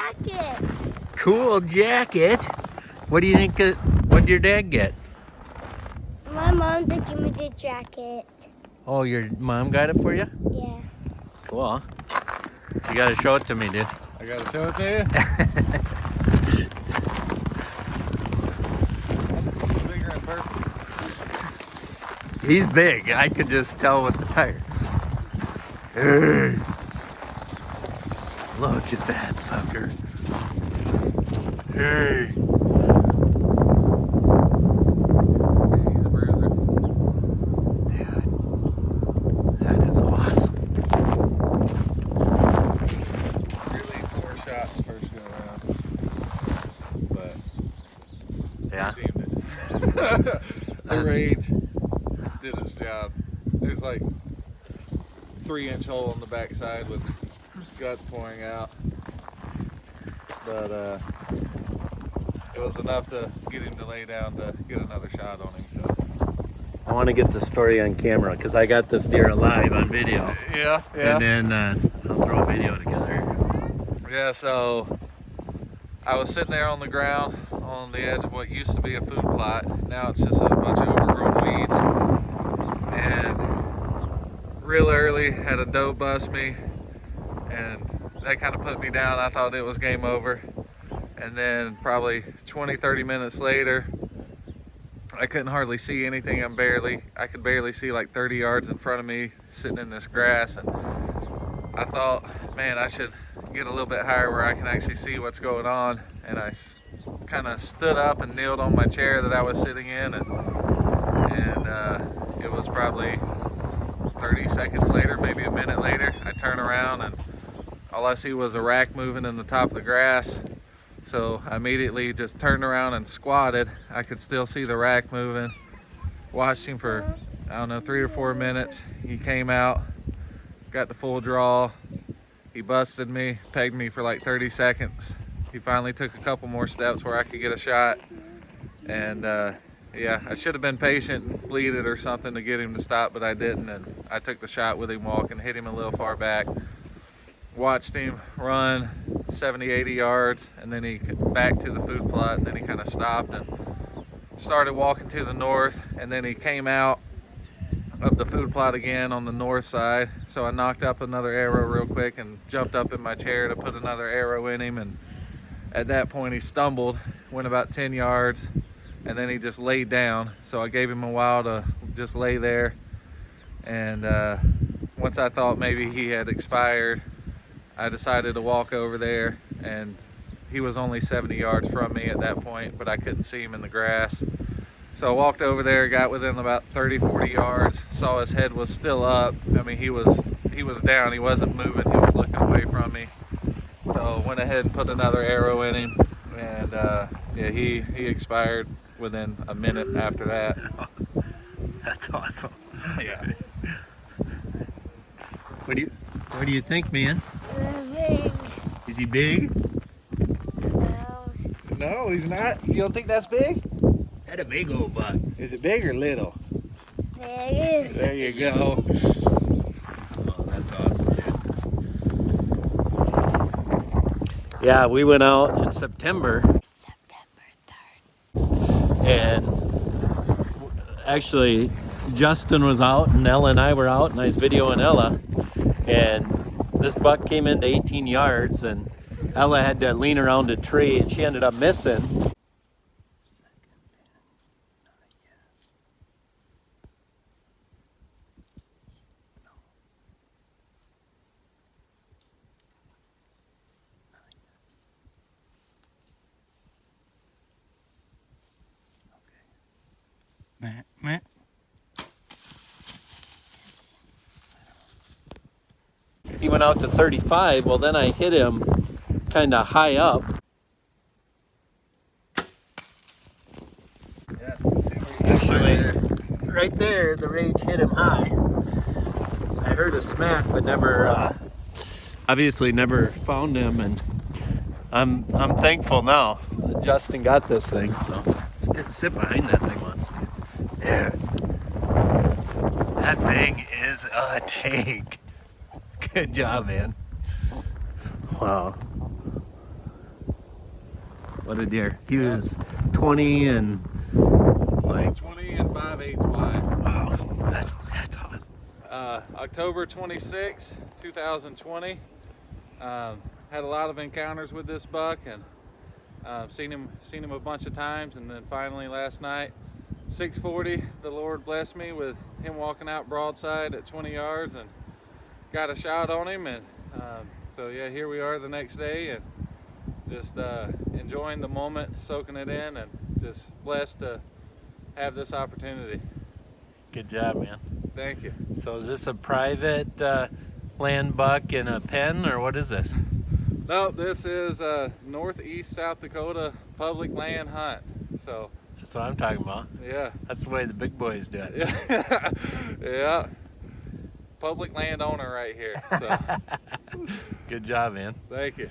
jacket. Cool jacket. What do you think? What did your dad get? My mom did give me the jacket. Oh, your mom got it for you? Yeah. Cool. You gotta show it to me, dude. I gotta show it to you. Bigger in person. He's big. I could just tell with the tire. Hey. Look at that sucker. Hey. He's a bruiser. Dude, that is awesome. Really poor shots first go around. But Yeah. deemed it. The rage did its job. There's like 3-inch hole on the backside with guts pouring out. But it was enough to get him to lay down to get another shot on him. So I want to get the story on camera because I got this deer alive on video. yeah. And then I'll throw a video together. Yeah, so I was sitting there on the ground on the edge of what used to be a food plot. Now it's just a bunch of overgrown weeds. And real early had a doe bust me, and that kind of put me down. I thought it was game over. And then probably 20-30 minutes later, I couldn't hardly see anything. I could barely see like 30 yards in front of me sitting in this grass. And I thought, man, I should get a little bit higher where I can actually see what's going on. And I kind of stood up and kneeled on my chair that I was sitting in, and it was probably 30 seconds later, maybe a minute later, I turn around and all I see was a rack moving in the top of the grass. So I immediately just turned around and squatted. I could still see the rack moving. Watched him for, I don't know, 3 or 4 minutes. He came out, got the full draw. He busted me, pegged me for like 30 seconds. He finally took a couple more steps where I could get a shot. And yeah, I should have been patient and bleeded or something to get him to stop, but I didn't. And I took the shot with him walking, hit him a little far back. Watched him run 70-80 yards, and then he back to the food plot, and then he kind of stopped and started walking to the north, and then he came out of the food plot again on the north side. So I knocked up another arrow real quick and jumped up in my chair to put another arrow in him, and at that point he stumbled, went about 10 yards, and then he just laid down. So I gave him a while to just lay there, and once I thought maybe he had expired, I decided to walk over there, and he was only 70 yards from me at that point, but I couldn't see him in the grass. So I walked over there, got within about 30-40 yards, saw his head was still up. I mean, he was down, he wasn't moving, he was looking away from me. So went ahead and put another arrow in him, and yeah, he expired within a minute after that. That's awesome. Yeah. What do you think, man? Big. Is he big? No. No, he's not. You don't think that's big? That's a big old buck. Is it big or little? Big. There you go. Oh, that's awesome, dude. Yeah, we went out in September. September 3rd. And actually, Justin was out and Ella and I were out, and I was videoing Ella. And this buck came into 18 yards, and Ella had to lean around a tree, and she ended up missing. Meh. He went out to 35. Well, then I hit him kind of high up. Yeah. Actually, right there, the rage hit him high. I heard a smack, but never, obviously never found him, and I'm thankful now that Justin got this thing. So sit behind that thing once. Yeah, that thing is a tank. Good job, man. Wow. What a deer. He was 20 and like 20 and 5/8 wide. wow, that's awesome. October 26, 2020. Had a lot of encounters with this buck, and seen him a bunch of times, and then finally last night, 6:40, the Lord blessed me with him walking out broadside at 20 yards, and got a shot on him, and so yeah, here we are the next day, and just enjoying the moment, soaking it in, and just blessed to have this opportunity. Good job, man. Thank you. So is this a private land buck in a pen, or what is this? No, this is a northeast South Dakota public land hunt. So That's what I'm talking about. yeah, That's the way the big boys do it. yeah, yeah. Public landowner right here. So Good job, man. thank you.